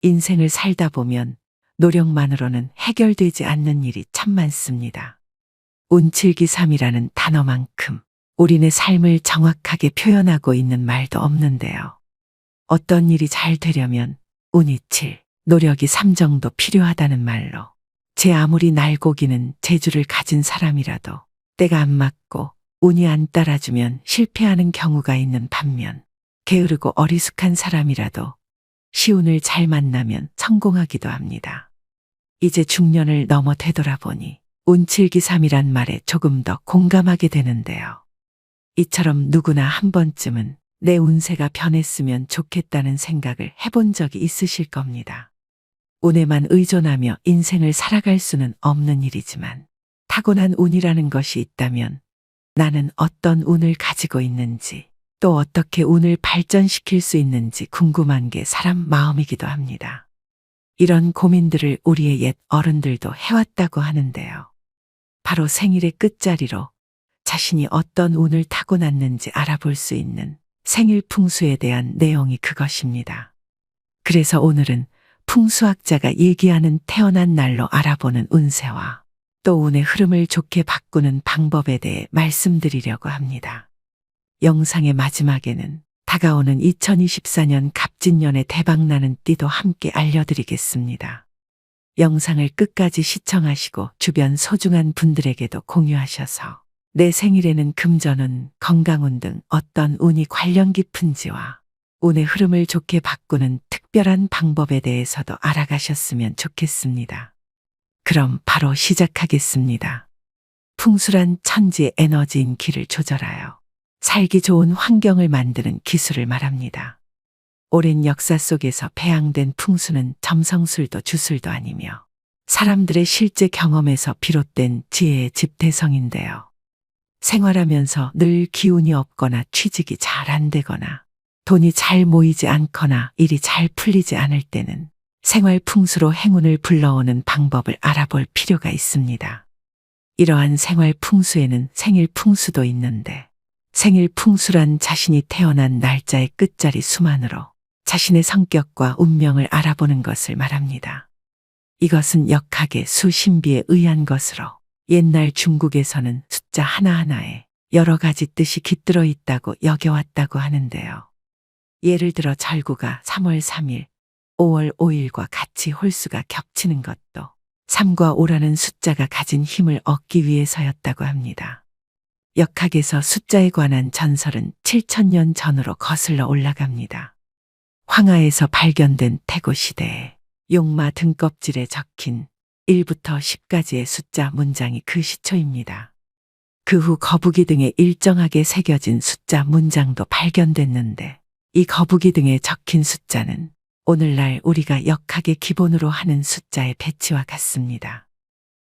인생을 살다 보면 노력만으로는 해결되지 않는 일이 참 많습니다. 운칠기삼이라는 단어만큼 우리네 삶을 정확하게 표현하고 있는 말도 없는데요. 어떤 일이 잘 되려면 운이 7, 노력이 3 정도 필요하다는 말로 제 아무리 날고기는 재주를 가진 사람이라도 때가 안 맞고 운이 안 따라주면 실패하는 경우가 있는 반면 게으르고 어리숙한 사람이라도 시운을 잘 만나면 성공하기도 합니다. 이제 중년을 넘어 되돌아보니 운칠기삼이란 말에 조금 더 공감하게 되는데요. 이처럼 누구나 한 번쯤은 내 운세가 변했으면 좋겠다는 생각을 해본 적이 있으실 겁니다. 운에만 의존하며 인생을 살아갈 수는 없는 일이지만 타고난 운이라는 것이 있다면 나는 어떤 운을 가지고 있는지 또 어떻게 운을 발전시킬 수 있는지 궁금한 게 사람 마음이기도 합니다. 이런 고민들을 우리의 옛 어른들도 해왔다고 하는데요. 바로 생일의 끝자리로 자신이 어떤 운을 타고났는지 알아볼 수 있는 생일 풍수에 대한 내용이 그것입니다. 그래서 오늘은 풍수학자가 얘기하는 태어난 날로 알아보는 운세와 또 운의 흐름을 좋게 바꾸는 방법에 대해 말씀드리려고 합니다. 영상의 마지막에는 다가오는 2024년 갑진년의 대박나는 띠도 함께 알려드리겠습니다. 영상을 끝까지 시청하시고 주변 소중한 분들에게도 공유하셔서 내 생일에는 금전운, 건강운 등 어떤 운이 관련 깊은지와 운의 흐름을 좋게 바꾸는 특별한 방법에 대해서도 알아가셨으면 좋겠습니다. 그럼 바로 시작하겠습니다. 풍수란 천지의 에너지인 기를 조절하여 살기 좋은 환경을 만드는 기술을 말합니다. 오랜 역사 속에서 배양된 풍수는 점성술도 주술도 아니며 사람들의 실제 경험에서 비롯된 지혜의 집대성인데요. 생활하면서 늘 기운이 없거나 취직이 잘 안 되거나 돈이 잘 모이지 않거나 일이 잘 풀리지 않을 때는 생활 풍수로 행운을 불러오는 방법을 알아볼 필요가 있습니다. 이러한 생활 풍수에는 생일 풍수도 있는데 생일 풍수란 자신이 태어난 날짜의 끝자리 수만으로 자신의 성격과 운명을 알아보는 것을 말합니다. 이것은 역학의 수신비에 의한 것으로 옛날 중국에서는 숫자 하나하나에 여러 가지 뜻이 깃들어 있다고 여겨왔다고 하는데요. 예를 들어 절구가 3월 3일, 5월 5일과 같이 홀수가 겹치는 것도 3과 5라는 숫자가 가진 힘을 얻기 위해서였다고 합니다. 역학에서 숫자에 관한 전설은 7000년 전으로 거슬러 올라갑니다. 황하에서 발견된 태고 시대에 용마 등껍질에 적힌 1부터 10까지의 숫자 문장이 그 시초입니다. 그 후 거북이 등에 일정하게 새겨진 숫자 문장도 발견됐는데 이 거북이 등에 적힌 숫자는 오늘날 우리가 역학의 기본으로 하는 숫자의 배치와 같습니다.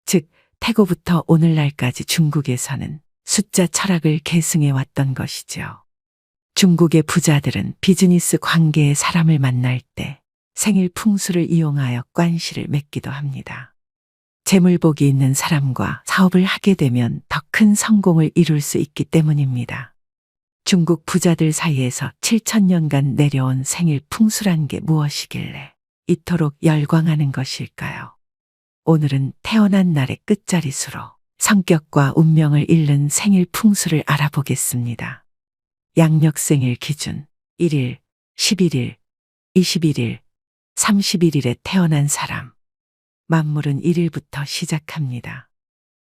즉, 태고부터 오늘날까지 중국에서는 숫자 철학을 계승해 왔던 것이죠. 중국의 부자들은 비즈니스 관계의 사람을 만날 때 생일 풍수를 이용하여 관시를 맺기도 합니다. 재물복이 있는 사람과 사업을 하게 되면 더 큰 성공을 이룰 수 있기 때문입니다. 중국 부자들 사이에서 7000년간 내려온 생일 풍수란 게 무엇이길래 이토록 열광하는 것일까요? 오늘은 태어난 날의 끝자리 수로 성격과 운명을 읽는 생일 풍수를 알아보겠습니다. 양력생일 기준 1일, 11일, 21일, 31일에 태어난 사람. 만물은 1일부터 시작합니다.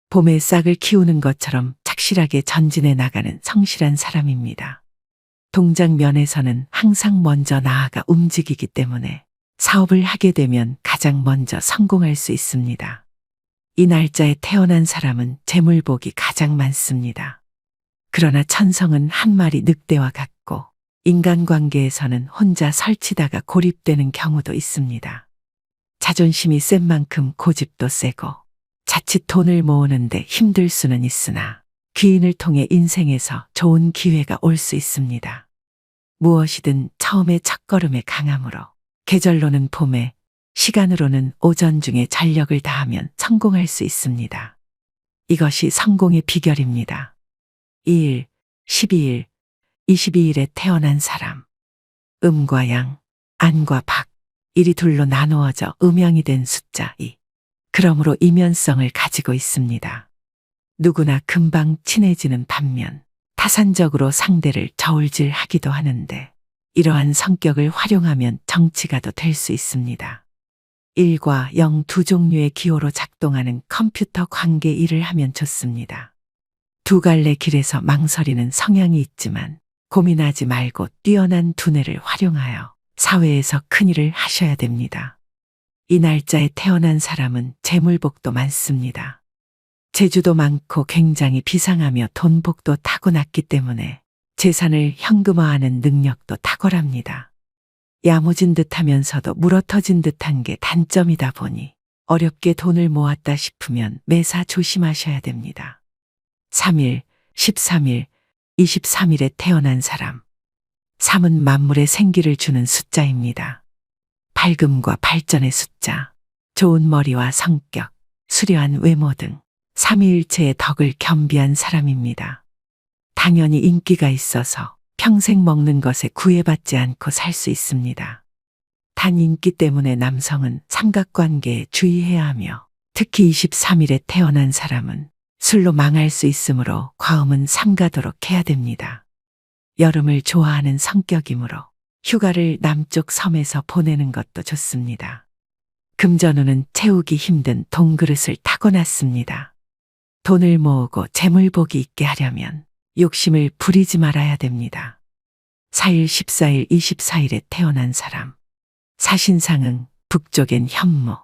봄에 싹을 키우는 것처럼 착실하게 전진해 나가는 성실한 사람입니다. 동작 면에서는 항상 먼저 나아가 움직이기 때문에 사업을 하게 되면 가장 먼저 성공할 수 있습니다. 이 날짜에 태어난 사람은 재물복이 가장 많습니다. 그러나 천성은 한 마리 늑대와 같고 인간관계에서는 혼자 설치다가 고립되는 경우도 있습니다. 자존심이 센 만큼 고집도 세고 자칫 돈을 모으는데 힘들 수는 있으나 귀인을 통해 인생에서 좋은 기회가 올 수 있습니다. 무엇이든 처음의 첫걸음에 강함으로 계절로는 봄에, 시간으로는 오전 중에 전력을 다하면 성공할 수 있습니다. 이것이 성공의 비결입니다. 2일, 12일, 22일에 태어난 사람. 음과 양, 안과 박. 일이 둘로 나누어져 음양이 된 숫자 2. 그러므로 이면성을 가지고 있습니다. 누구나 금방 친해지는 반면 타산적으로 상대를 저울질하기도 하는데 이러한 성격을 활용하면 정치가도 될 수 있습니다. 1과 0 두 종류의 기호로 작동하는 컴퓨터 관계 일을 하면 좋습니다. 두 갈래 길에서 망설이는 성향이 있지만 고민하지 말고 뛰어난 두뇌를 활용하여 사회에서 큰일을 하셔야 됩니다. 이 날짜에 태어난 사람은 재물복도 많습니다. 재주도 많고 굉장히 비상하며 돈복도 타고났기 때문에 재산을 현금화하는 능력도 탁월합니다. 야무진 듯하면서도 물어터진 듯한 게 단점이다 보니 어렵게 돈을 모았다 싶으면 매사 조심하셔야 됩니다. 3일, 13일, 23일에 태어난 사람. 3은 만물에 생기를 주는 숫자입니다. 밝음과 발전의 숫자, 좋은 머리와 성격, 수려한 외모 등 삼위일체의 덕을 겸비한 사람입니다. 당연히 인기가 있어서 평생 먹는 것에 구애받지 않고 살 수 있습니다. 단 인기 때문에 남성은 삼각관계에 주의해야 하며 특히 23일에 태어난 사람은 술로 망할 수 있으므로 과음은 삼가도록 해야 됩니다. 여름을 좋아하는 성격이므로 휴가를 남쪽 섬에서 보내는 것도 좋습니다. 금전운은 채우기 힘든 동그릇을 타고났습니다. 돈을 모으고 재물복이 있게 하려면 욕심을 부리지 말아야 됩니다. 4일, 14일, 24일에 태어난 사람. 사신상은 북쪽엔 현무,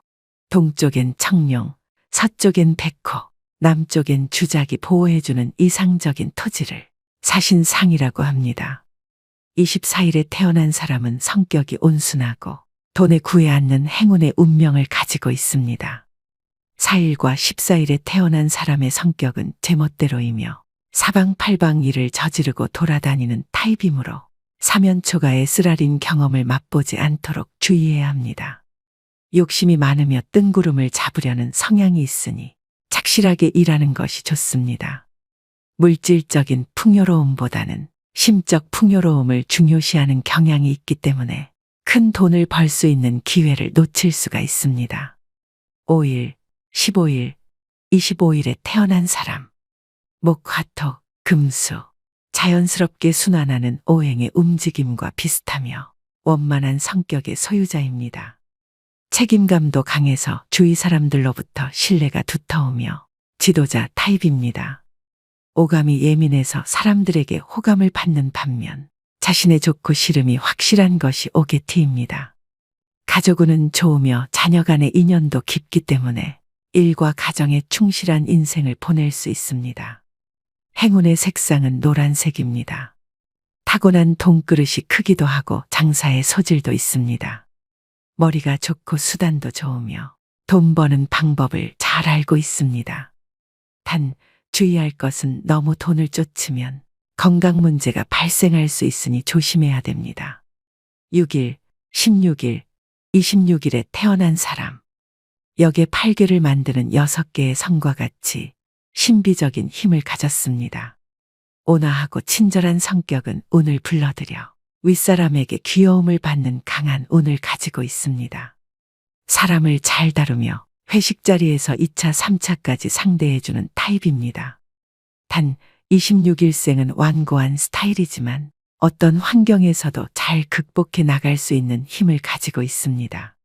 동쪽엔 청룡, 서쪽엔 백호, 남쪽엔 주작이 보호해주는 이상적인 토지를 사신상이라고 합니다. 24일에 태어난 사람은 성격이 온순하고 돈에 구애 않는 행운의 운명을 가지고 있습니다. 4일과 14일에 태어난 사람의 성격은 제멋대로이며 사방팔방 일을 저지르고 돌아다니는 타입이므로 사면초가의 쓰라린 경험을 맛보지 않도록 주의해야 합니다. 욕심이 많으며 뜬구름을 잡으려는 성향이 있으니 착실하게 일하는 것이 좋습니다. 물질적인 풍요로움보다는 심적 풍요로움을 중요시하는 경향이 있기 때문에 큰 돈을 벌 수 있는 기회를 놓칠 수가 있습니다. 5일, 15일, 25일에 태어난 사람. 목화토, 금수, 자연스럽게 순환하는 오행의 움직임과 비슷하며 원만한 성격의 소유자입니다. 책임감도 강해서 주위 사람들로부터 신뢰가 두터우며 지도자 타입입니다. 오감이 예민해서 사람들에게 호감을 받는 반면 자신의 좋고 싫음이 확실한 것이 오게티입니다. 가족운은 좋으며 자녀 간의 인연도 깊기 때문에 일과 가정에 충실한 인생을 보낼 수 있습니다. 행운의 색상은 노란색입니다. 타고난 돈그릇이 크기도 하고 장사의 소질도 있습니다. 머리가 좋고 수단도 좋으며 돈 버는 방법을 잘 알고 있습니다. 단 주의할 것은 너무 돈을 쫓으면 건강 문제가 발생할 수 있으니 조심해야 됩니다. 6일, 16일, 26일에 태어난 사람. 역의 8개를 만드는 6개의 성과 같이 신비적인 힘을 가졌습니다. 온화하고 친절한 성격은 운을 불러들여 윗사람에게 귀여움을 받는 강한 운을 가지고 있습니다. 사람을 잘 다루며 회식 자리에서 2차, 3차까지 상대해주는 타입입니다. 단 26일생은 완고한 스타일이지만 어떤 환경에서도 잘 극복해 나갈 수 있는 힘을 가지고 있습니다.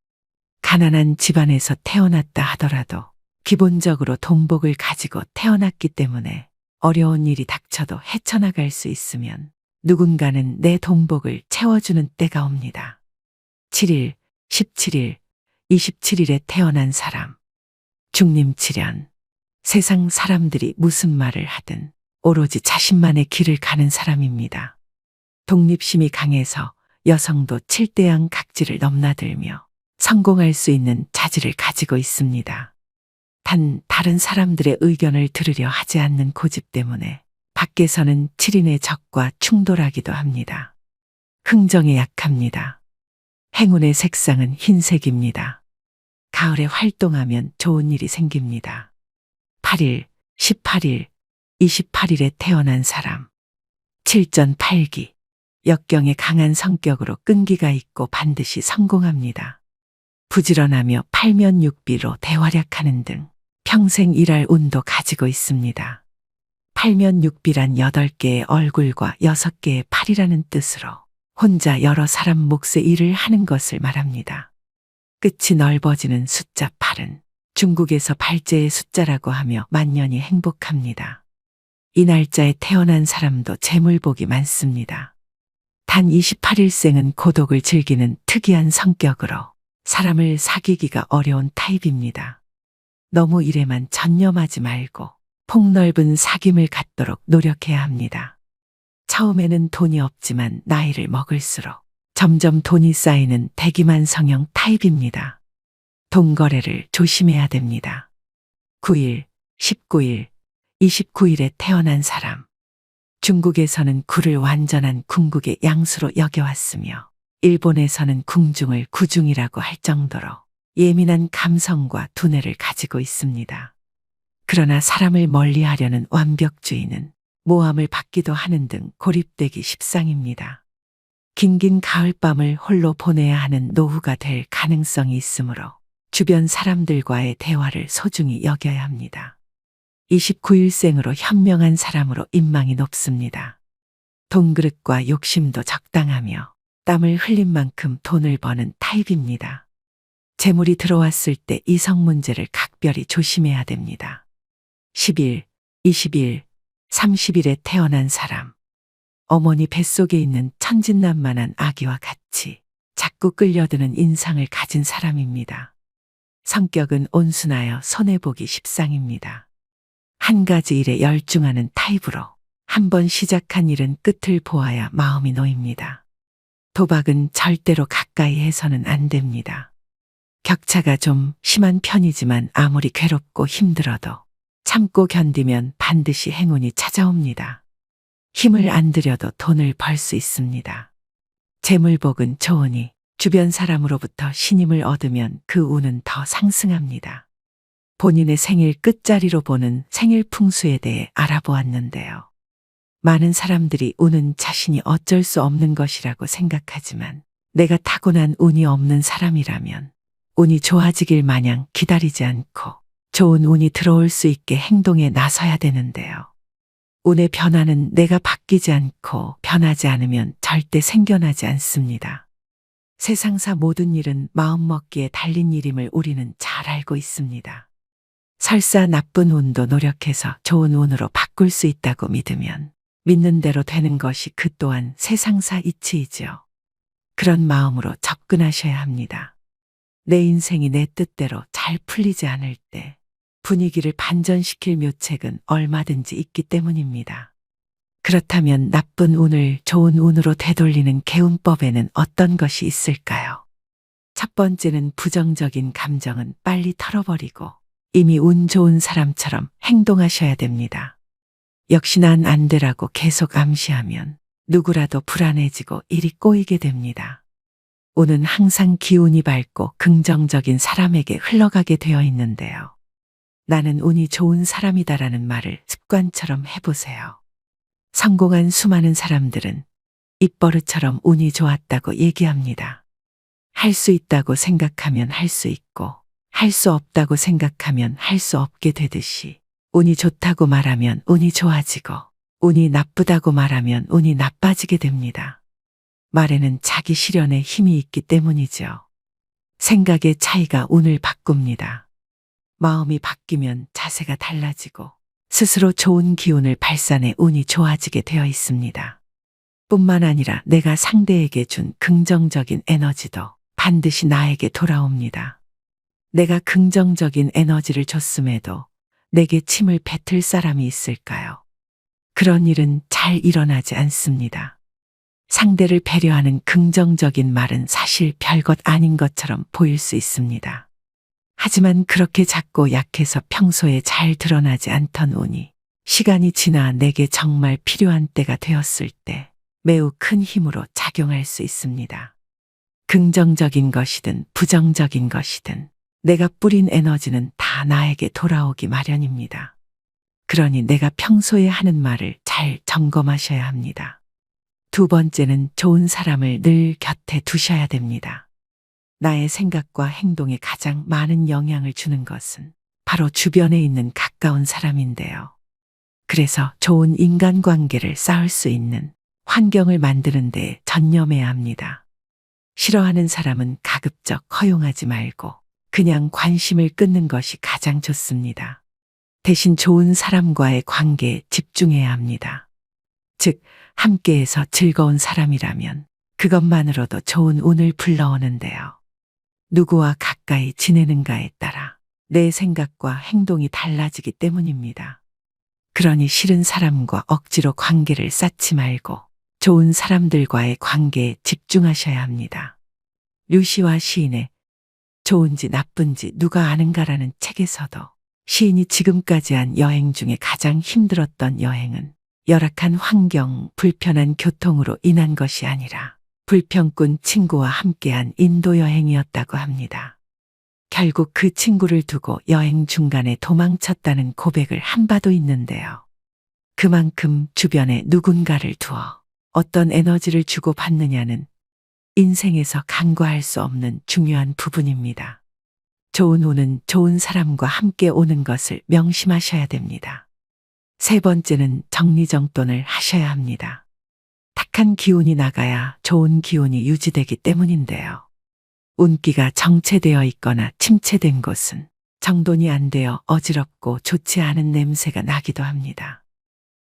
가난한 집안에서 태어났다 하더라도 기본적으로 돈복을 가지고 태어났기 때문에 어려운 일이 닥쳐도 헤쳐나갈 수 있으면 누군가는 내 돈복을 채워주는 때가 옵니다. 7일, 17일, 27일에 태어난 사람. 중림칠연. 세상 사람들이 무슨 말을 하든 오로지 자신만의 길을 가는 사람입니다. 독립심이 강해서 여성도 칠대양 각지를 넘나들며 성공할 수 있는 자질을 가지고 있습니다. 단 다른 사람들의 의견을 들으려 하지 않는 고집 때문에 밖에서는 7인의 적과 충돌하기도 합니다. 흥정에 약합니다. 행운의 색상은 흰색입니다. 가을에 활동하면 좋은 일이 생깁니다. 8일, 18일, 28일에 태어난 사람. 칠전팔기. 역경에 강한 성격으로 끈기가 있고 반드시 성공합니다. 부지런하며 팔면육비로 대활약하는 등 평생 일할 운도 가지고 있습니다. 팔면육비란 8개의 얼굴과 6개의 팔이라는 뜻으로 혼자 여러 사람 몫의 일을 하는 것을 말합니다. 끝이 넓어지는 숫자 8은 중국에서 발제의 숫자라고 하며 만년이 행복합니다. 이 날짜에 태어난 사람도 재물복이 많습니다. 단 28일생은 고독을 즐기는 특이한 성격으로 사람을 사귀기가 어려운 타입입니다. 너무 일에만 전념하지 말고 폭넓은 사귐을 갖도록 노력해야 합니다. 처음에는 돈이 없지만 나이를 먹을수록 점점 돈이 쌓이는 대기만성형 타입입니다. 돈 거래를 조심해야 됩니다. 9일, 19일, 29일에 태어난 사람. 중국에서는 구를 완전한 궁극의 양수로 여겨왔으며 일본에서는 궁중을 구중이라고 할 정도로 예민한 감성과 두뇌를 가지고 있습니다. 그러나 사람을 멀리하려는 완벽주의는 모함을 받기도 하는 등 고립되기 십상입니다. 긴긴 가을밤을 홀로 보내야 하는 노후가 될 가능성이 있으므로 주변 사람들과의 대화를 소중히 여겨야 합니다. 29일생으로 현명한 사람으로 인망이 높습니다. 돈 그릇과 욕심도 적당하며 땀을 흘린 만큼 돈을 버는 타입입니다. 재물이 들어왔을 때 이성 문제를 각별히 조심해야 됩니다. 10일, 20일, 30일에 태어난 사람. 어머니 뱃속에 있는 천진난만한 아기와 같이 자꾸 끌려드는 인상을 가진 사람입니다. 성격은 온순하여 손해보기 십상입니다. 한 가지 일에 열중하는 타입으로 한번 시작한 일은 끝을 보아야 마음이 놓입니다. 도박은 절대로 가까이 해서는 안 됩니다. 격차가 좀 심한 편이지만 아무리 괴롭고 힘들어도 참고 견디면 반드시 행운이 찾아옵니다. 힘을 안 들여도 돈을 벌 수 있습니다. 재물복은 좋으니 주변 사람으로부터 신임을 얻으면 그 운은 더 상승합니다. 본인의 생일 끝자리로 보는 생일 풍수에 대해 알아보았는데요. 많은 사람들이 운은 자신이 어쩔 수 없는 것이라고 생각하지만 내가 타고난 운이 없는 사람이라면 운이 좋아지길 마냥 기다리지 않고 좋은 운이 들어올 수 있게 행동에 나서야 되는데요. 운의 변화는 내가 바뀌지 않고 변하지 않으면 절대 생겨나지 않습니다. 세상사 모든 일은 마음먹기에 달린 일임을 우리는 잘 알고 있습니다. 설사 나쁜 운도 노력해서 좋은 운으로 바꿀 수 있다고 믿으면 믿는 대로 되는 것이 그 또한 세상사 이치이죠. 그런 마음으로 접근하셔야 합니다. 내 인생이 내 뜻대로 잘 풀리지 않을 때 분위기를 반전시킬 묘책은 얼마든지 있기 때문입니다. 그렇다면 나쁜 운을 좋은 운으로 되돌리는 개운법에는 어떤 것이 있을까요? 첫 번째는 부정적인 감정은 빨리 털어버리고 이미 운 좋은 사람처럼 행동하셔야 됩니다. 역시 난 안 되라고 계속 암시하면 누구라도 불안해지고 일이 꼬이게 됩니다. 운은 항상 기운이 밝고 긍정적인 사람에게 흘러가게 되어 있는데요. 나는 운이 좋은 사람이다라는 말을 습관처럼 해보세요. 성공한 수많은 사람들은 입버릇처럼 운이 좋았다고 얘기합니다. 할 수 있다고 생각하면 할 수 있고 할 수 없다고 생각하면 할 수 없게 되듯이 운이 좋다고 말하면 운이 좋아지고 운이 나쁘다고 말하면 운이 나빠지게 됩니다. 말에는 자기 실현에 힘이 있기 때문이죠. 생각의 차이가 운을 바꿉니다. 마음이 바뀌면 자세가 달라지고 스스로 좋은 기운을 발산해 운이 좋아지게 되어 있습니다. 뿐만 아니라 내가 상대에게 준 긍정적인 에너지도 반드시 나에게 돌아옵니다. 내가 긍정적인 에너지를 줬음에도 내게 침을 뱉을 사람이 있을까요? 그런 일은 잘 일어나지 않습니다. 상대를 배려하는 긍정적인 말은 사실 별것 아닌 것처럼 보일 수 있습니다. 하지만 그렇게 작고 약해서 평소에 잘 드러나지 않던 운이 시간이 지나 내게 정말 필요한 때가 되었을 때 매우 큰 힘으로 작용할 수 있습니다. 긍정적인 것이든 부정적인 것이든 내가 뿌린 에너지는 다 나에게 돌아오기 마련입니다. 그러니 내가 평소에 하는 말을 잘 점검하셔야 합니다. 두 번째는 좋은 사람을 늘 곁에 두셔야 됩니다. 나의 생각과 행동에 가장 많은 영향을 주는 것은 바로 주변에 있는 가까운 사람인데요. 그래서 좋은 인간관계를 쌓을 수 있는 환경을 만드는 데 전념해야 합니다. 싫어하는 사람은 가급적 허용하지 말고 그냥 관심을 끊는 것이 가장 좋습니다. 대신 좋은 사람과의 관계에 집중해야 합니다. 즉, 함께해서 즐거운 사람이라면 그것만으로도 좋은 운을 불러오는데요. 누구와 가까이 지내는가에 따라 내 생각과 행동이 달라지기 때문입니다. 그러니 싫은 사람과 억지로 관계를 쌓지 말고 좋은 사람들과의 관계에 집중하셔야 합니다. 류시와 시인의 좋은지 나쁜지 누가 아는가라는 책에서도 시인이 지금까지 한 여행 중에 가장 힘들었던 여행은 열악한 환경, 불편한 교통으로 인한 것이 아니라 불평꾼 친구와 함께한 인도 여행이었다고 합니다. 결국 그 친구를 두고 여행 중간에 도망쳤다는 고백을 한 바도 있는데요. 그만큼 주변에 누군가를 두어 어떤 에너지를 주고받느냐는 인생에서 간과할 수 없는 중요한 부분입니다. 좋은 운은 좋은 사람과 함께 오는 것을 명심하셔야 됩니다. 세 번째는 정리정돈을 하셔야 합니다. 탁한 기운이 나가야 좋은 기운이 유지되기 때문인데요. 운기가 정체되어 있거나 침체된 곳은 정돈이 안 되어 어지럽고 좋지 않은 냄새가 나기도 합니다.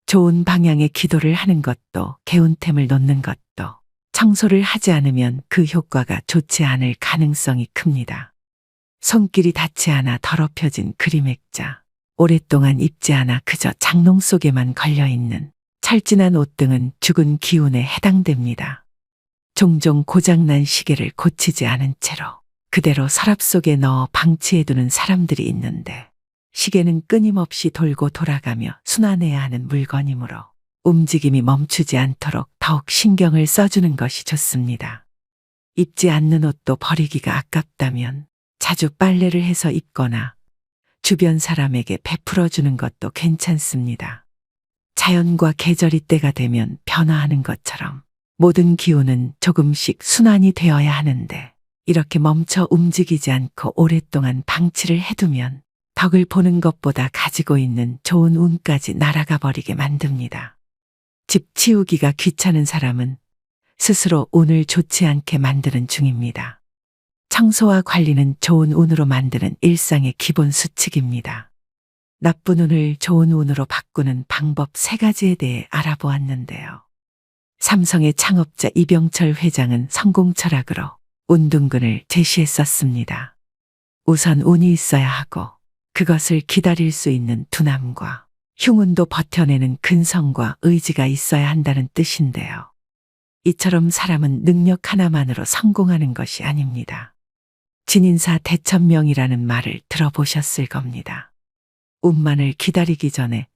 좋은 방향의 기도를 하는 것도 개운템을 놓는 것도 청소를 하지 않으면 그 효과가 좋지 않을 가능성이 큽니다. 손길이 닿지 않아 더럽혀진 그림 액자, 오랫동안 입지 않아 그저 장롱 속에만 걸려있는 철진한 옷 등은 죽은 기운에 해당됩니다. 종종 고장난 시계를 고치지 않은 채로 그대로 서랍 속에 넣어 방치해두는 사람들이 있는데 시계는 끊임없이 돌고 돌아가며 순환해야 하는 물건이므로 움직임이 멈추지 않도록 더욱 신경을 써주는 것이 좋습니다. 입지 않는 옷도 버리기가 아깝다면 자주 빨래를 해서 입거나 주변 사람에게 베풀어주는 것도 괜찮습니다. 자연과 계절이 때가 되면 변화하는 것처럼 모든 기운은 조금씩 순환이 되어야 하는데 이렇게 멈춰 움직이지 않고 오랫동안 방치를 해두면 덕을 보는 것보다 가지고 있는 좋은 운까지 날아가 버리게 만듭니다. 집 치우기가 귀찮은 사람은 스스로 운을 좋지 않게 만드는 중입니다. 청소와 관리는 좋은 운으로 만드는 일상의 기본 수칙입니다. 나쁜 운을 좋은 운으로 바꾸는 방법 3가지에 대해 알아보았는데요. 삼성의 창업자 이병철 회장은 성공 철학으로 운둔근을 제시했었습니다. 우선 운이 있어야 하고 그것을 기다릴 수 있는 둔함과 흉운도 버텨내는 근성과 의지가 있어야 한다는 뜻인데요. 이처럼 사람은 능력 하나만으로 성공하는 것이 아닙니다. 진인사 대천명이라는 말을 들어보셨을 겁니다. 운만을 기다리기 전에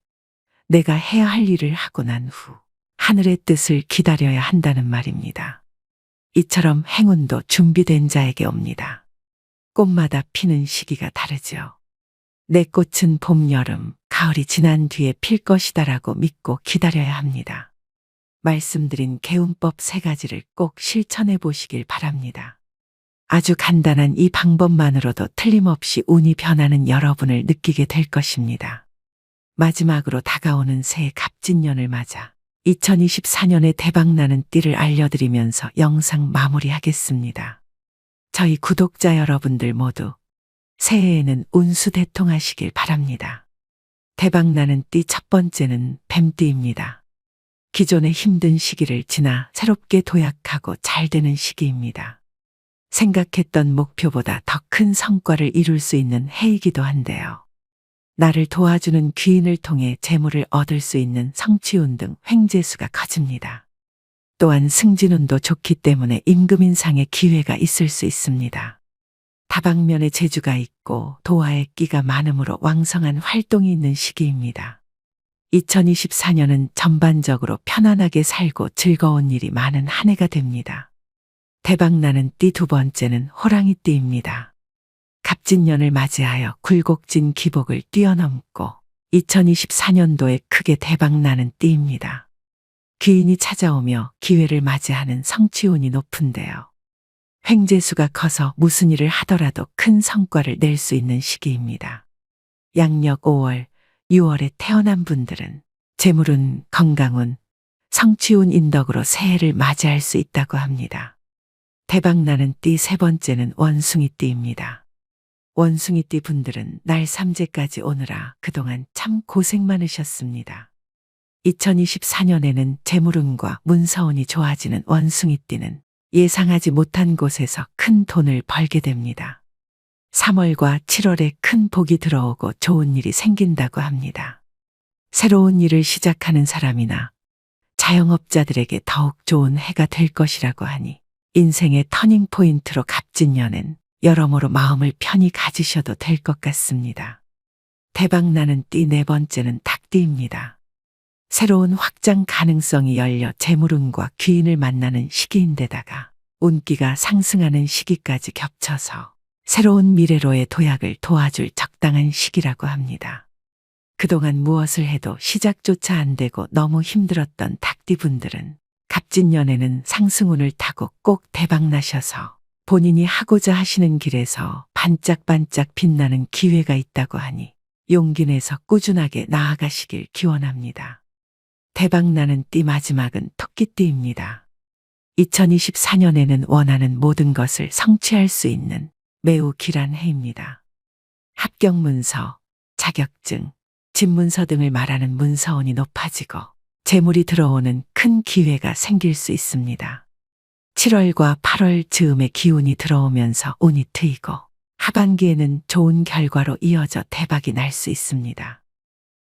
내가 해야 할 일을 하고 난 후 하늘의 뜻을 기다려야 한다는 말입니다. 이처럼 행운도 준비된 자에게 옵니다. 꽃마다 피는 시기가 다르죠. 내 꽃은 봄, 여름, 가을이 지난 뒤에 필 것이다라고 믿고 기다려야 합니다. 말씀드린 개운법 3가지를 꼭 실천해 보시길 바랍니다. 아주 간단한 이 방법만으로도 틀림없이 운이 변하는 여러분을 느끼게 될 것입니다. 마지막으로 다가오는 새해 갑진년을 맞아 2024년에 대박나는 띠를 알려드리면서 영상 마무리하겠습니다. 저희 구독자 여러분들 모두 새해에는 운수대통하시길 바랍니다. 대박나는 띠 첫 번째는 뱀띠입니다. 기존의 힘든 시기를 지나 새롭게 도약하고 잘 되는 시기입니다. 생각했던 목표보다 더 큰 성과를 이룰 수 있는 해이기도 한데요. 나를 도와주는 귀인을 통해 재물을 얻을 수 있는 성취운 등 횡재수가 커집니다. 또한 승진운도 좋기 때문에 임금인상의 기회가 있을 수 있습니다. 다방면에 재주가 있고 도화의 끼가 많으므로 왕성한 활동이 있는 시기입니다. 2024년은 전반적으로 편안하게 살고 즐거운 일이 많은 한 해가 됩니다. 대박나는 띠 두 번째는 호랑이띠입니다. 갑진년을 맞이하여 굴곡진 기복을 뛰어넘고 2024년도에 크게 대박나는 띠입니다. 귀인이 찾아오며 기회를 맞이하는 성취운이 높은데요. 횡재수가 커서 무슨 일을 하더라도 큰 성과를 낼 수 있는 시기입니다. 양력 5월, 6월에 태어난 분들은 재물운, 건강운, 성취운 인덕으로 새해를 맞이할 수 있다고 합니다. 대박나는 띠 세 번째는 원숭이띠입니다. 원숭이띠 분들은 날 삼재까지 오느라 그동안 참 고생 많으셨습니다. 2024년에는 재물운과 문서운이 좋아지는 원숭이띠는 예상하지 못한 곳에서 큰 돈을 벌게 됩니다. 3월과 7월에 큰 복이 들어오고 좋은 일이 생긴다고 합니다. 새로운 일을 시작하는 사람이나 자영업자들에게 더욱 좋은 해가 될 것이라고 하니 인생의 터닝포인트로 갑진년엔 여러모로 마음을 편히 가지셔도 될 것 같습니다. 대박나는 띠 네 번째는 닭띠입니다. 새로운 확장 가능성이 열려 재물운과 귀인을 만나는 시기인데다가 운기가 상승하는 시기까지 겹쳐서 새로운 미래로의 도약을 도와줄 적당한 시기라고 합니다. 그동안 무엇을 해도 시작조차 안 되고 너무 힘들었던 닭띠분들은 갑진년에는 상승운을 타고 꼭 대박나셔서 본인이 하고자 하시는 길에서 반짝반짝 빛나는 기회가 있다고 하니 용기 내서 꾸준하게 나아가시길 기원합니다. 대박나는 띠 마지막은 토끼띠입니다. 2024년에는 원하는 모든 것을 성취할 수 있는 매우 길한 해입니다. 합격문서, 자격증, 집문서 등을 말하는 문서운이 높아지고 재물이 들어오는 큰 기회가 생길 수 있습니다. 7월과 8월 즈음에 기운이 들어오면서 운이 트이고 하반기에는 좋은 결과로 이어져 대박이 날 수 있습니다.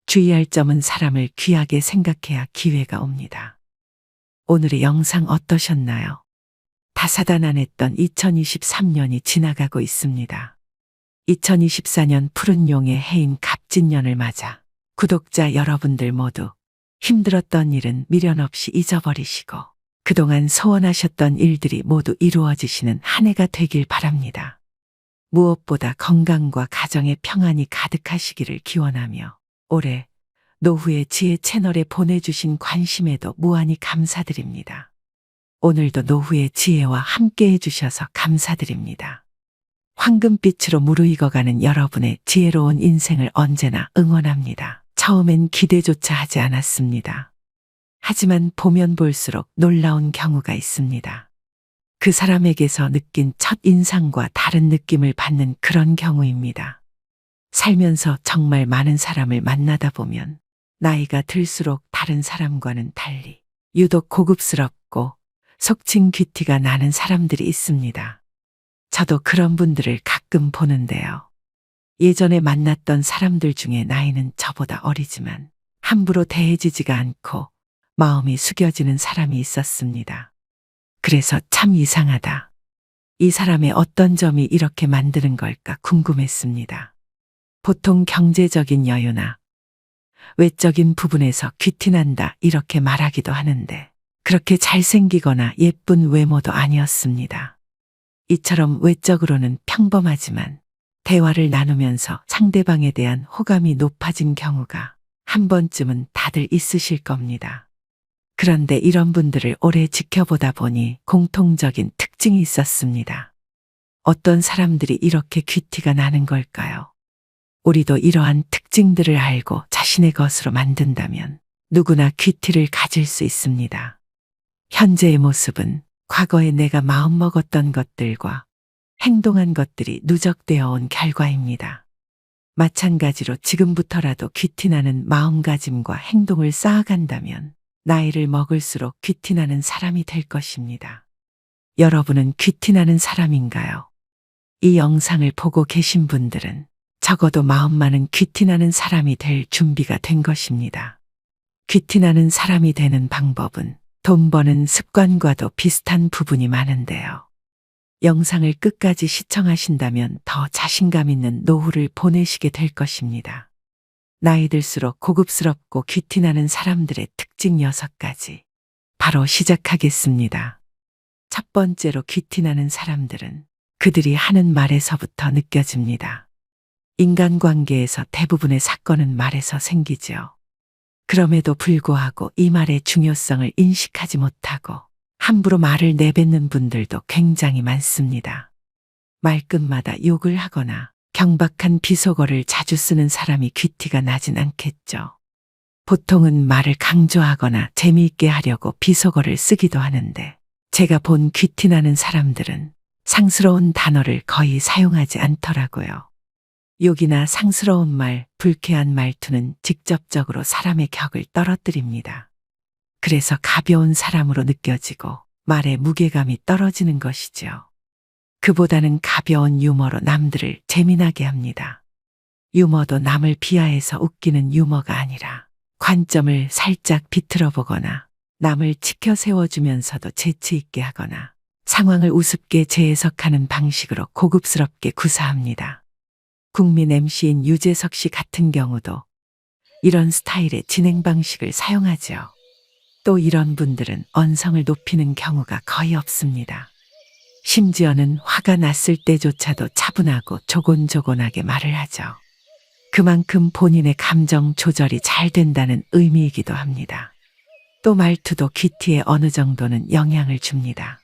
주의할 점은 사람을 귀하게 생각해야 기회가 옵니다. 오늘의 영상 어떠셨나요? 다사다난했던 2023년이 지나가고 있습니다. 2024년 푸른 용의 해인 갑진년을 맞아 구독자 여러분들 모두 힘들었던 일은 미련 없이 잊어버리시고 그동안 소원하셨던 일들이 모두 이루어지시는 한 해가 되길 바랍니다. 무엇보다 건강과 가정의 평안이 가득하시기를 기원하며 올해 노후의 지혜 채널에 보내주신 관심에도 무한히 감사드립니다. 오늘도 노후의 지혜와 함께 해주셔서 감사드립니다. 황금빛으로 무르익어가는 여러분의 지혜로운 인생을 언제나 응원합니다. 처음엔 기대조차 하지 않았습니다. 하지만 보면 볼수록 놀라운 경우가 있습니다. 그 사람에게서 느낀 첫 인상과 다른 느낌을 받는 그런 경우입니다. 살면서 정말 많은 사람을 만나다 보면 나이가 들수록 다른 사람과는 달리 유독 고급스럽고 속칭 귀티가 나는 사람들이 있습니다. 저도 그런 분들을 가끔 보는데요. 예전에 만났던 사람들 중에 나이는 저보다 어리지만 함부로 대해지지가 않고 마음이 숙여지는 사람이 있었습니다. 그래서 참 이상하다. 이 사람의 어떤 점이 이렇게 만드는 걸까 궁금했습니다. 보통 경제적인 여유나 외적인 부분에서 귀티난다 이렇게 말하기도 하는데 그렇게 잘생기거나 예쁜 외모도 아니었습니다. 이처럼 외적으로는 평범하지만 대화를 나누면서 상대방에 대한 호감이 높아진 경우가 한 번쯤은 다들 있으실 겁니다. 그런데 이런 분들을 오래 지켜보다 보니 공통적인 특징이 있었습니다. 어떤 사람들이 이렇게 귀티가 나는 걸까요? 우리도 이러한 특징들을 알고 자신의 것으로 만든다면 누구나 귀티를 가질 수 있습니다. 현재의 모습은 과거에 내가 마음먹었던 것들과 행동한 것들이 누적되어 온 결과입니다. 마찬가지로 지금부터라도 귀티나는 마음가짐과 행동을 쌓아간다면 나이를 먹을수록 귀티나는 사람이 될 것입니다. 여러분은 귀티나는 사람인가요? 이 영상을 보고 계신 분들은 적어도 마음만은 귀티나는 사람이 될 준비가 된 것입니다. 귀티나는 사람이 되는 방법은 돈 버는 습관과도 비슷한 부분이 많은데요. 영상을 끝까지 시청하신다면 더 자신감 있는 노후를 보내시게 될 것입니다. 나이 들수록 고급스럽고 귀티나는 사람들의 특징 6가지. 바로 시작하겠습니다. 첫 번째로 귀티나는 사람들은 그들이 하는 말에서부터 느껴집니다. 인간관계에서 대부분의 사건은 말에서 생기죠. 그럼에도 불구하고 이 말의 중요성을 인식하지 못하고 함부로 말을 내뱉는 분들도 굉장히 많습니다. 말끝마다 욕을 하거나 경박한 비속어를 자주 쓰는 사람이 귀티가 나진 않겠죠. 보통은 말을 강조하거나 재미있게 하려고 비속어를 쓰기도 하는데 제가 본 귀티나는 사람들은 상스러운 단어를 거의 사용하지 않더라고요. 욕이나 상스러운 말, 불쾌한 말투는 직접적으로 사람의 격을 떨어뜨립니다. 그래서 가벼운 사람으로 느껴지고 말의 무게감이 떨어지는 것이죠. 그보다는 가벼운 유머로 남들을 재미나게 합니다. 유머도 남을 비하해서 웃기는 유머가 아니라 관점을 살짝 비틀어 보거나 남을 치켜 세워주면서도 재치 있게 하거나 상황을 우습게 재해석하는 방식으로 고급스럽게 구사합니다. 국민 MC인 유재석 씨 같은 경우도 이런 스타일의 진행 방식을 사용하죠. 또 이런 분들은 언성을 높이는 경우가 거의 없습니다. 심지어는 화가 났을 때조차도 차분하고 조곤조곤하게 말을 하죠. 그만큼 본인의 감정 조절이 잘 된다는 의미이기도 합니다. 또 말투도 귀티에 어느 정도는 영향을 줍니다.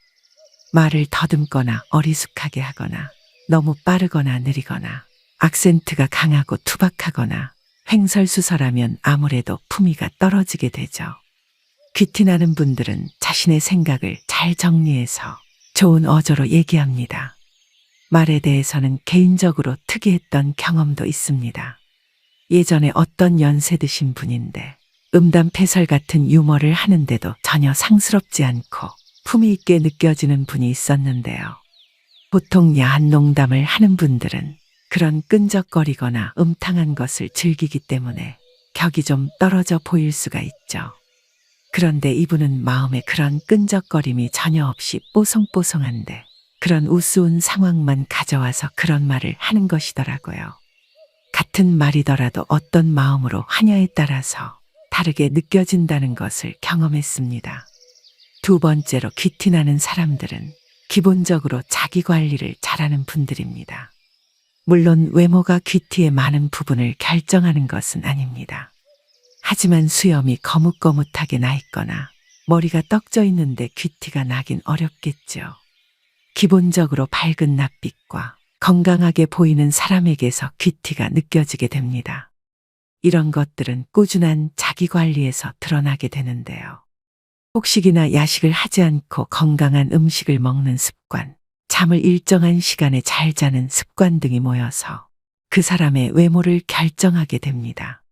말을 더듬거나 어리숙하게 하거나 너무 빠르거나 느리거나 악센트가 강하고 투박하거나 횡설수설하면 아무래도 품위가 떨어지게 되죠. 귀티나는 분들은 자신의 생각을 잘 정리해서 좋은 어조로 얘기합니다. 말에 대해서는 개인적으로 특이했던 경험도 있습니다. 예전에 어떤 연세 드신 분인데 음담패설 같은 유머를 하는데도 전혀 상스럽지 않고 품위 있게 느껴지는 분이 있었는데요. 보통 야한 농담을 하는 분들은 그런 끈적거리거나 음탕한 것을 즐기기 때문에 격이 좀 떨어져 보일 수가 있죠. 그런데 이분은 마음에 그런 끈적거림이 전혀 없이 뽀송뽀송한데 그런 우스운 상황만 가져와서 그런 말을 하는 것이더라고요. 같은 말이더라도 어떤 마음으로 하냐에 따라서 다르게 느껴진다는 것을 경험했습니다. 두 번째로 귀티나는 사람들은 기본적으로 자기 관리를 잘하는 분들입니다. 물론 외모가 귀티의 많은 부분을 결정하는 것은 아닙니다. 하지만 수염이 거뭇거뭇하게 나 있거나 머리가 떡져 있는데 귀티가 나긴 어렵겠죠. 기본적으로 밝은 낯빛과 건강하게 보이는 사람에게서 귀티가 느껴지게 됩니다. 이런 것들은 꾸준한 자기 관리에서 드러나게 되는데요. 폭식이나 야식을 하지 않고 건강한 음식을 먹는 습관, 잠을 일정한 시간에 잘 자는 습관 등이 모여서 그 사람의 외모를 결정하게 됩니다.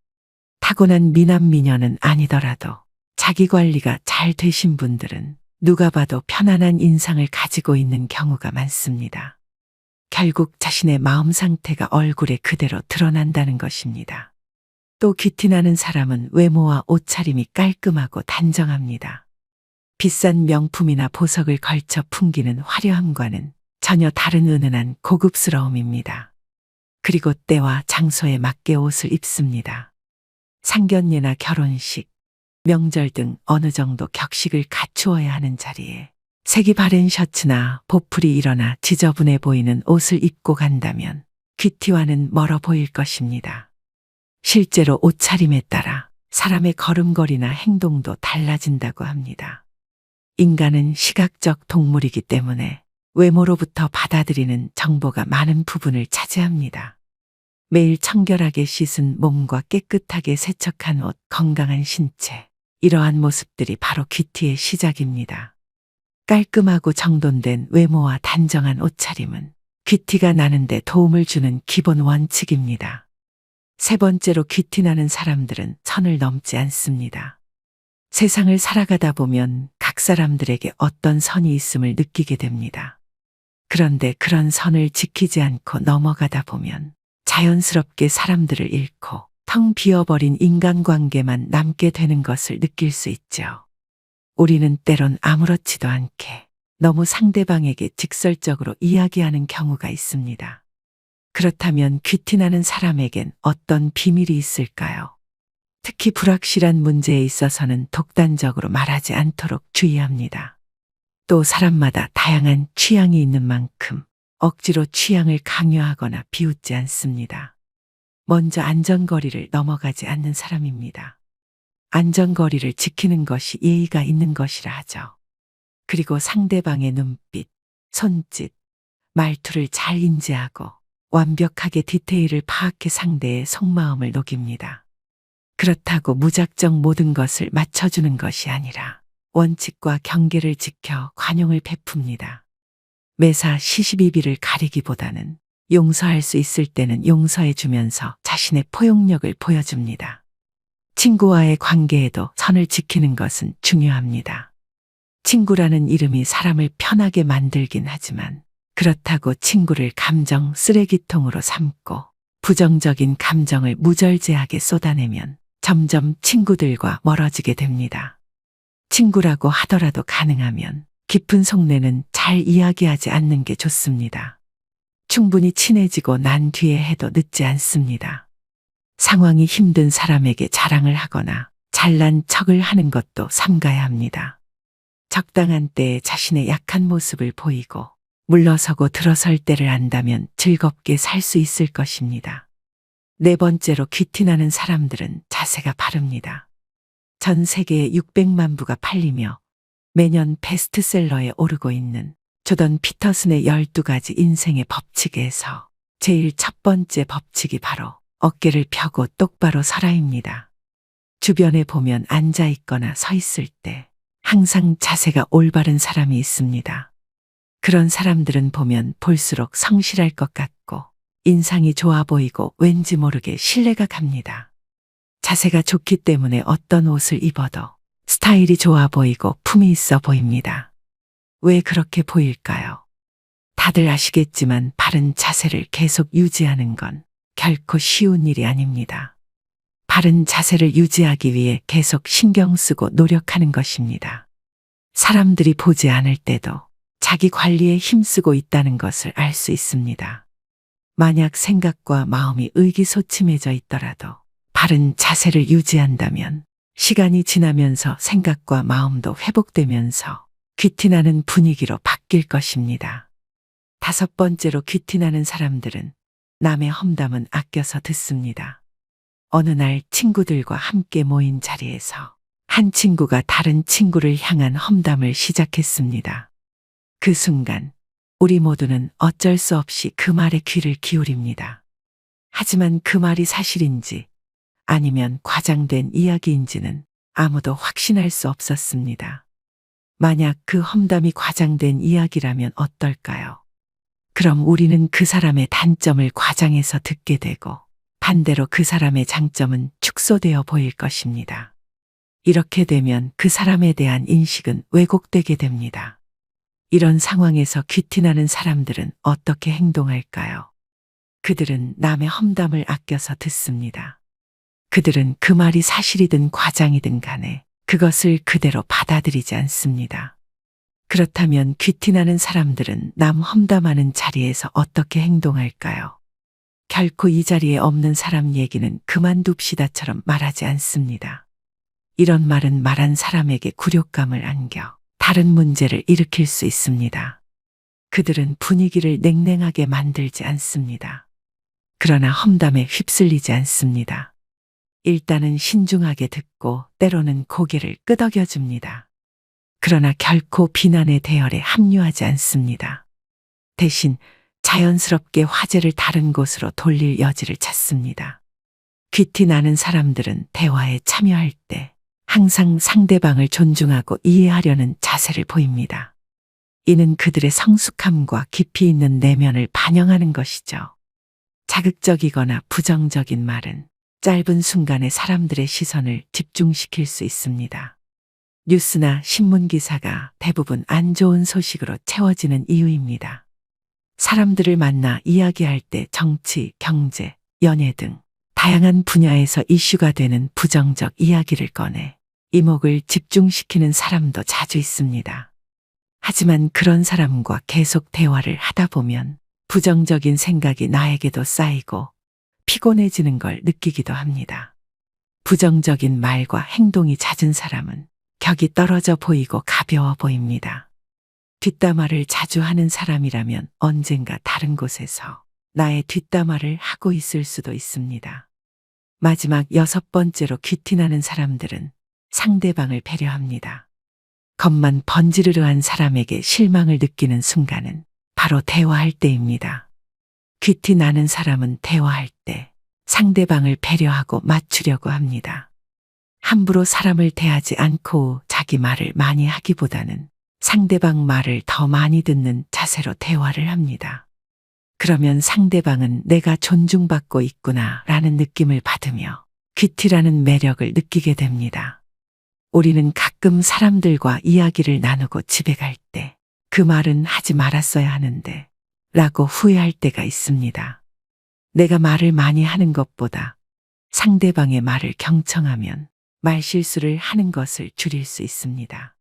타고난 미남 미녀는 아니더라도 자기 관리가 잘 되신 분들은 누가 봐도 편안한 인상을 가지고 있는 경우가 많습니다. 결국 자신의 마음 상태가 얼굴에 그대로 드러난다는 것입니다. 또 귀티나는 사람은 외모와 옷차림이 깔끔하고 단정합니다. 비싼 명품이나 보석을 걸쳐 풍기는 화려함과는 전혀 다른 은은한 고급스러움입니다. 그리고 때와 장소에 맞게 옷을 입습니다. 상견례나 결혼식, 명절 등 어느 정도 격식을 갖추어야 하는 자리에 색이 바랜 셔츠나 보풀이 일어나 지저분해 보이는 옷을 입고 간다면 귀티와는 멀어 보일 것입니다. 실제로 옷차림에 따라 사람의 걸음걸이나 행동도 달라진다고 합니다. 인간은 시각적 동물이기 때문에 외모로부터 받아들이는 정보가 많은 부분을 차지합니다. 매일 청결하게 씻은 몸과 깨끗하게 세척한 옷, 건강한 신체, 이러한 모습들이 바로 귀티의 시작입니다. 깔끔하고 정돈된 외모와 단정한 옷차림은 귀티가 나는데 도움을 주는 기본 원칙입니다. 세 번째로 귀티나는 사람들은 선을 넘지 않습니다. 세상을 살아가다 보면 각 사람들에게 어떤 선이 있음을 느끼게 됩니다. 그런데 그런 선을 지키지 않고 넘어가다 보면 자연스럽게 사람들을 잃고 텅 비어버린 인간관계만 남게 되는 것을 느낄 수 있죠. 우리는 때론 아무렇지도 않게 너무 상대방에게 직설적으로 이야기하는 경우가 있습니다. 그렇다면 귀티나는 사람에겐 어떤 비밀이 있을까요? 특히 불확실한 문제에 있어서는 독단적으로 말하지 않도록 주의합니다. 또 사람마다 다양한 취향이 있는 만큼 억지로 취향을 강요하거나 비웃지 않습니다. 먼저 안전거리를 넘어가지 않는 사람입니다. 안전거리를 지키는 것이 예의가 있는 것이라 하죠. 그리고 상대방의 눈빛, 손짓, 말투를 잘 인지하고 완벽하게 디테일을 파악해 상대의 속마음을 녹입니다. 그렇다고 무작정 모든 것을 맞춰주는 것이 아니라 원칙과 경계를 지켜 관용을 베풉니다. 매사 시시비비를 가리기보다는 용서할 수 있을 때는 용서해 주면서 자신의 포용력을 보여줍니다. 친구와의 관계에도 선을 지키는 것은 중요합니다. 친구라는 이름이 사람을 편하게 만들긴 하지만 그렇다고 친구를 감정 쓰레기통으로 삼고 부정적인 감정을 무절제하게 쏟아내면 점점 친구들과 멀어지게 됩니다. 친구라고 하더라도 가능하면 깊은 속내는 잘 이야기하지 않는 게 좋습니다. 충분히 친해지고 난 뒤에 해도 늦지 않습니다. 상황이 힘든 사람에게 자랑을 하거나 잘난 척을 하는 것도 삼가야 합니다. 적당한 때에 자신의 약한 모습을 보이고 물러서고 들어설 때를 안다면 즐겁게 살 수 있을 것입니다. 네 번째로 귀티나는 사람들은 자세가 바릅니다. 전 세계에 600만 부가 팔리며 매년 베스트셀러에 오르고 있는 조던 피터슨의 12가지 인생의 법칙에서 제일 첫 번째 법칙이 바로 어깨를 펴고 똑바로 서라입니다. 주변에 보면 앉아 있거나 서 있을 때 항상 자세가 올바른 사람이 있습니다. 그런 사람들은 보면 볼수록 성실할 것 같고 인상이 좋아 보이고 왠지 모르게 신뢰가 갑니다. 자세가 좋기 때문에 어떤 옷을 입어도 스타일이 좋아 보이고 품이 있어 보입니다. 왜 그렇게 보일까요? 다들 아시겠지만 바른 자세를 계속 유지하는 건 결코 쉬운 일이 아닙니다. 바른 자세를 유지하기 위해 계속 신경 쓰고 노력하는 것입니다. 사람들이 보지 않을 때도 자기 관리에 힘쓰고 있다는 것을 알 수 있습니다. 만약 생각과 마음이 의기소침해져 있더라도 바른 자세를 유지한다면 시간이 지나면서 생각과 마음도 회복되면서 귀티나는 분위기로 바뀔 것입니다. 다섯 번째로 귀티나는 사람들은 남의 험담은 아껴서 듣습니다. 어느 날 친구들과 함께 모인 자리에서 한 친구가 다른 친구를 향한 험담을 시작했습니다. 그 순간 우리 모두는 어쩔 수 없이 그 말에 귀를 기울입니다. 하지만 그 말이 사실인지 아니면 과장된 이야기인지는 아무도 확신할 수 없었습니다. 만약 그 험담이 과장된 이야기라면 어떨까요? 그럼 우리는 그 사람의 단점을 과장해서 듣게 되고 반대로 그 사람의 장점은 축소되어 보일 것입니다. 이렇게 되면 그 사람에 대한 인식은 왜곡되게 됩니다. 이런 상황에서 귀티나는 사람들은 어떻게 행동할까요? 그들은 남의 험담을 아껴서 듣습니다. 그들은 그 말이 사실이든 과장이든 간에 그것을 그대로 받아들이지 않습니다. 그렇다면 귀티나는 사람들은 남 험담하는 자리에서 어떻게 행동할까요? 결코 이 자리에 없는 사람 얘기는 그만둡시다처럼 말하지 않습니다. 이런 말은 말한 사람에게 굴욕감을 안겨 다른 문제를 일으킬 수 있습니다. 그들은 분위기를 냉랭하게 만들지 않습니다. 그러나 험담에 휩쓸리지 않습니다. 일단은 신중하게 듣고 때로는 고개를 끄덕여줍니다. 그러나 결코 비난의 대열에 합류하지 않습니다. 대신 자연스럽게 화제를 다른 곳으로 돌릴 여지를 찾습니다. 귀티나는 사람들은 대화에 참여할 때 항상 상대방을 존중하고 이해하려는 자세를 보입니다. 이는 그들의 성숙함과 깊이 있는 내면을 반영하는 것이죠. 자극적이거나 부정적인 말은 짧은 순간에 사람들의 시선을 집중시킬 수 있습니다. 뉴스나 신문 기사가 대부분 안 좋은 소식으로 채워지는 이유입니다. 사람들을 만나 이야기할 때 정치, 경제, 연예 등 다양한 분야에서 이슈가 되는 부정적 이야기를 꺼내 이목을 집중시키는 사람도 자주 있습니다. 하지만 그런 사람과 계속 대화를 하다 보면 부정적인 생각이 나에게도 쌓이고 피곤해지는 걸 느끼기도 합니다. 부정적인 말과 행동이 잦은 사람은 격이 떨어져 보이고 가벼워 보입니다. 뒷담화를 자주 하는 사람이라면 언젠가 다른 곳에서 나의 뒷담화를 하고 있을 수도 있습니다. 마지막 여섯 번째로 귀티나는 사람들은 상대방을 배려합니다. 겉만 번지르르한 사람에게 실망을 느끼는 순간은 바로 대화할 때입니다. 귀티 나는 사람은 대화할 때 상대방을 배려하고 맞추려고 합니다. 함부로 사람을 대하지 않고 자기 말을 많이 하기보다는 상대방 말을 더 많이 듣는 자세로 대화를 합니다. 그러면 상대방은 내가 존중받고 있구나 라는 느낌을 받으며 귀티라는 매력을 느끼게 됩니다. 우리는 가끔 사람들과 이야기를 나누고 집에 갈 때 그 말은 하지 말았어야 하는데 라고 후회할 때가 있습니다. 내가 말을 많이 하는 것보다 상대방의 말을 경청하면 말실수를 하는 것을 줄일 수 있습니다.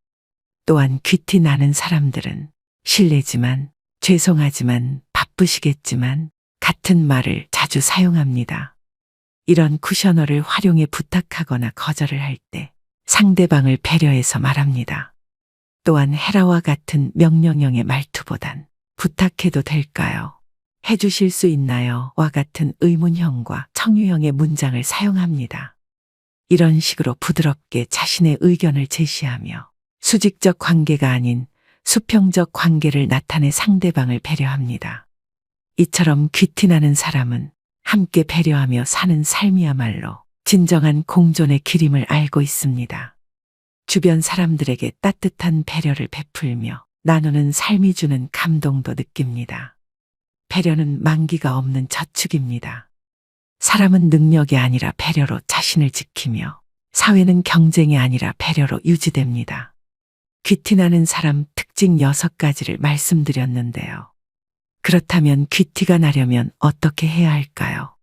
또한 귀티 나는 사람들은 실례지만 죄송하지만 바쁘시겠지만 같은 말을 자주 사용합니다. 이런 쿠셔너를 활용해 부탁하거나 거절을 할 때 상대방을 배려해서 말합니다. 또한 헤라와 같은 명령형의 말투보단 부탁해도 될까요? 해주실 수 있나요? 와 같은 의문형과 청유형의 문장을 사용합니다. 이런 식으로 부드럽게 자신의 의견을 제시하며 수직적 관계가 아닌 수평적 관계를 나타내 상대방을 배려합니다. 이처럼 귀티나는 사람은 함께 배려하며 사는 삶이야말로 진정한 공존의 길임을 알고 있습니다. 주변 사람들에게 따뜻한 배려를 베풀며 나누는 삶이 주는 감동도 느낍니다. 배려는 만기가 없는 저축입니다. 사람은 능력이 아니라 배려로 자신을 지키며 사회는 경쟁이 아니라 배려로 유지됩니다. 귀티나는 사람 특징 6가지를 말씀드렸는데요. 그렇다면 귀티가 나려면 어떻게 해야 할까요?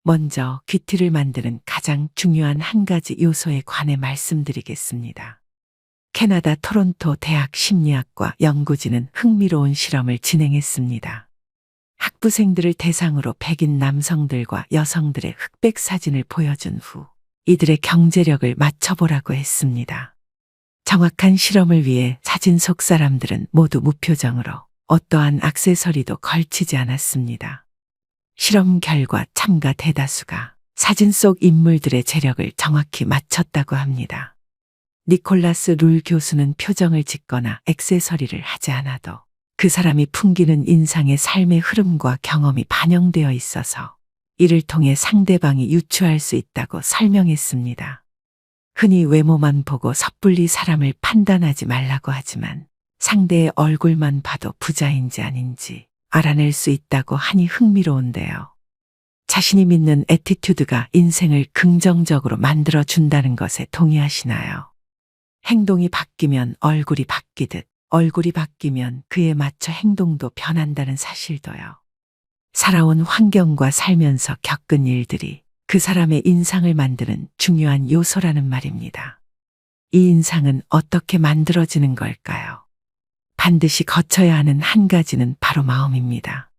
먼저 귀티를 만드는 가장 중요한 한 가지 요소에 관해 말씀드리겠습니다. 캐나다 토론토 대학 심리학과 연구진은 흥미로운 실험을 진행했습니다. 학부생들을 대상으로 백인 남성들과 여성들의 흑백 사진을 보여준 후 이들의 경제력을 맞춰보라고 했습니다. 정확한 실험을 위해 사진 속 사람들은 모두 무표정으로 어떠한 액세서리도 걸치지 않았습니다. 실험 결과 참가 대다수가 사진 속 인물들의 재력을 정확히 맞췄다고 합니다. 니콜라스 룰 교수는 표정을 짓거나 액세서리를 하지 않아도 그 사람이 풍기는 인상의 삶의 흐름과 경험이 반영되어 있어서 이를 통해 상대방이 유추할 수 있다고 설명했습니다. 흔히 외모만 보고 섣불리 사람을 판단하지 말라고 하지만 상대의 얼굴만 봐도 부자인지 아닌지 알아낼 수 있다고 하니 흥미로운데요. 자신이 믿는 애티튜드가 인생을 긍정적으로 만들어준다는 것에 동의하시나요? 행동이 바뀌면 얼굴이 바뀌듯 얼굴이 바뀌면 그에 맞춰 행동도 변한다는 사실도요. 살아온 환경과 살면서 겪은 일들이 그 사람의 인상을 만드는 중요한 요소라는 말입니다. 이 인상은 어떻게 만들어지는 걸까요? 반드시 거쳐야 하는 한 가지는 바로 마음입니다.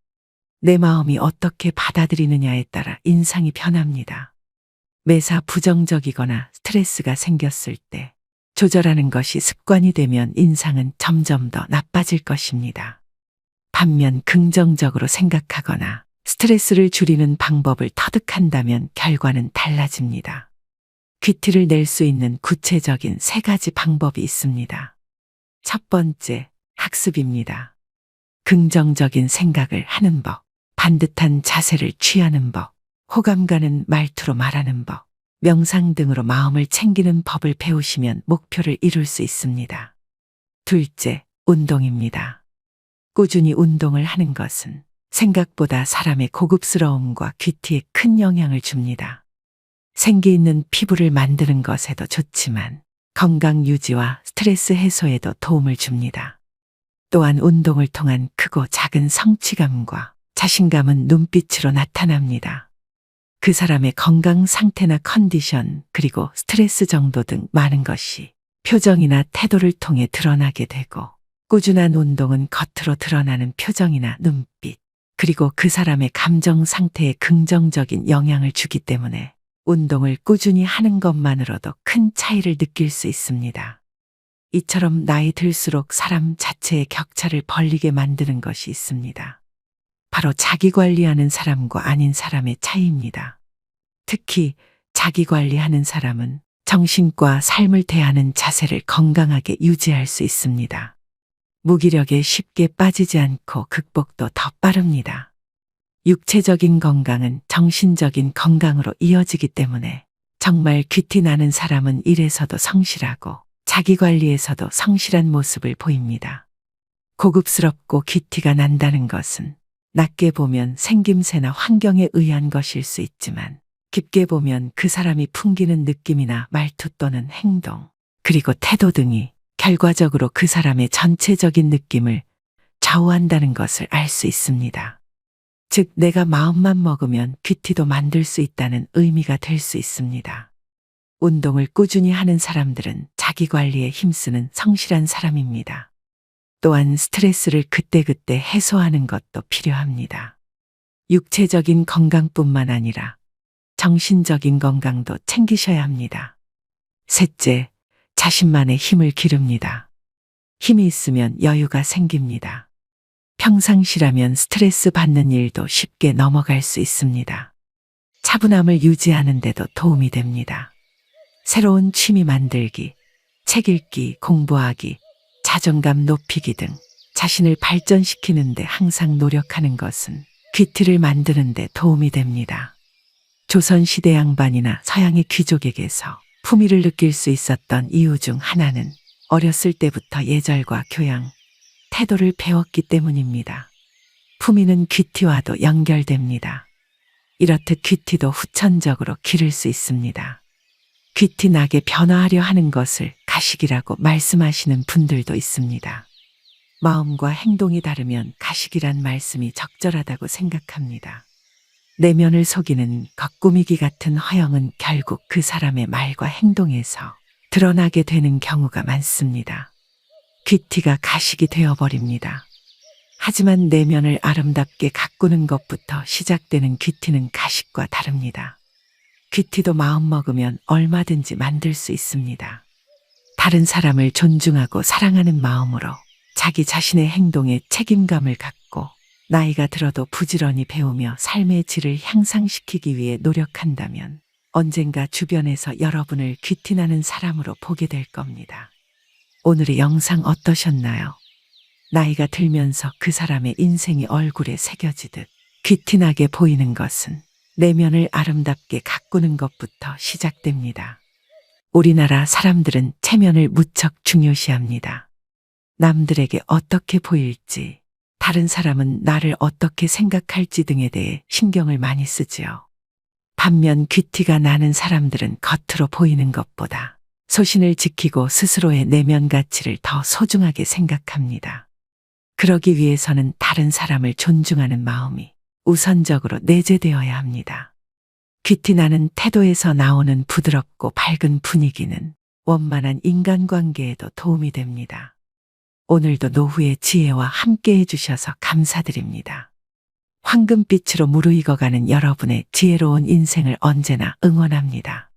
내 마음이 어떻게 받아들이느냐에 따라 인상이 변합니다. 매사 부정적이거나 스트레스가 생겼을 때 조절하는 것이 습관이 되면 인상은 점점 더 나빠질 것입니다. 반면 긍정적으로 생각하거나 스트레스를 줄이는 방법을 터득한다면 결과는 달라집니다. 귀티를 낼 수 있는 구체적인 3가지 방법이 있습니다. 첫 번째, 학습입니다. 긍정적인 생각을 하는 법, 반듯한 자세를 취하는 법, 호감 가는 말투로 말하는 법, 명상 등으로 마음을 챙기는 법을 배우시면 목표를 이룰 수 있습니다. 둘째, 운동입니다. 꾸준히 운동을 하는 것은 생각보다 사람의 고급스러움과 귀티에 큰 영향을 줍니다. 생기 있는 피부를 만드는 것에도 좋지만 건강 유지와 스트레스 해소에도 도움을 줍니다. 또한 운동을 통한 크고 작은 성취감과 자신감은 눈빛으로 나타납니다. 그 사람의 건강 상태나 컨디션 그리고 스트레스 정도 등 많은 것이 표정이나 태도를 통해 드러나게 되고 꾸준한 운동은 겉으로 드러나는 표정이나 눈빛 그리고 그 사람의 감정 상태에 긍정적인 영향을 주기 때문에 운동을 꾸준히 하는 것만으로도 큰 차이를 느낄 수 있습니다. 이처럼 나이 들수록 사람 자체의 격차를 벌리게 만드는 것이 있습니다. 바로 자기 관리하는 사람과 아닌 사람의 차이입니다. 특히 자기 관리하는 사람은 정신과 삶을 대하는 자세를 건강하게 유지할 수 있습니다. 무기력에 쉽게 빠지지 않고 극복도 더 빠릅니다. 육체적인 건강은 정신적인 건강으로 이어지기 때문에 정말 귀티 나는 사람은 일에서도 성실하고 자기 관리에서도 성실한 모습을 보입니다. 고급스럽고 귀티가 난다는 것은 낮게 보면 생김새나 환경에 의한 것일 수 있지만 깊게 보면 그 사람이 풍기는 느낌이나 말투 또는 행동, 그리고 태도 등이 결과적으로 그 사람의 전체적인 느낌을 좌우한다는 것을 알 수 있습니다. 즉, 내가 마음만 먹으면 귀티도 만들 수 있다는 의미가 될 수 있습니다. 운동을 꾸준히 하는 사람들은 자기 관리에 힘쓰는 성실한 사람입니다. 또한 스트레스를 그때그때 해소하는 것도 필요합니다. 육체적인 건강뿐만 아니라 정신적인 건강도 챙기셔야 합니다. 셋째, 자신만의 힘을 기릅니다. 힘이 있으면 여유가 생깁니다. 평상시라면 스트레스 받는 일도 쉽게 넘어갈 수 있습니다. 차분함을 유지하는 데도 도움이 됩니다. 새로운 취미 만들기, 책 읽기, 공부하기, 자존감 높이기 등 자신을 발전시키는 데 항상 노력하는 것은 귀티를 만드는 데 도움이 됩니다. 조선시대 양반이나 서양의 귀족에게서 품위를 느낄 수 있었던 이유 중 하나는 어렸을 때부터 예절과 교양, 태도를 배웠기 때문입니다. 품위는 귀티와도 연결됩니다. 이렇듯 귀티도 후천적으로 기를 수 있습니다. 귀티 나게 변화하려 하는 것을 가식이라고 말씀하시는 분들도 있습니다. 마음과 행동이 다르면 가식이란 말씀이 적절하다고 생각합니다. 내면을 속이는 겉꾸미기 같은 허영은 결국 그 사람의 말과 행동에서 드러나게 되는 경우가 많습니다. 귀티가 가식이 되어버립니다. 하지만 내면을 아름답게 가꾸는 것부터 시작되는 귀티는 가식과 다릅니다. 귀티도 마음먹으면 얼마든지 만들 수 있습니다. 다른 사람을 존중하고 사랑하는 마음으로 자기 자신의 행동에 책임감을 갖고 나이가 들어도 부지런히 배우며 삶의 질을 향상시키기 위해 노력한다면 언젠가 주변에서 여러분을 귀티나는 사람으로 보게 될 겁니다. 오늘의 영상 어떠셨나요? 나이가 들면서 그 사람의 인생이 얼굴에 새겨지듯 귀티나게 보이는 것은 내면을 아름답게 가꾸는 것부터 시작됩니다. 우리나라 사람들은 체면을 무척 중요시합니다. 남들에게 어떻게 보일지, 다른 사람은 나를 어떻게 생각할지 등에 대해 신경을 많이 쓰지요. 반면 귀티가 나는 사람들은 겉으로 보이는 것보다 소신을 지키고 스스로의 내면 가치를 더 소중하게 생각합니다. 그러기 위해서는 다른 사람을 존중하는 마음이 우선적으로 내재되어야 합니다. 귀티나는 태도에서 나오는 부드럽고 밝은 분위기는 원만한 인간관계에도 도움이 됩니다. 오늘도 노후의 지혜와 함께 해주셔서 감사드립니다. 황금빛으로 무르익어가는 여러분의 지혜로운 인생을 언제나 응원합니다.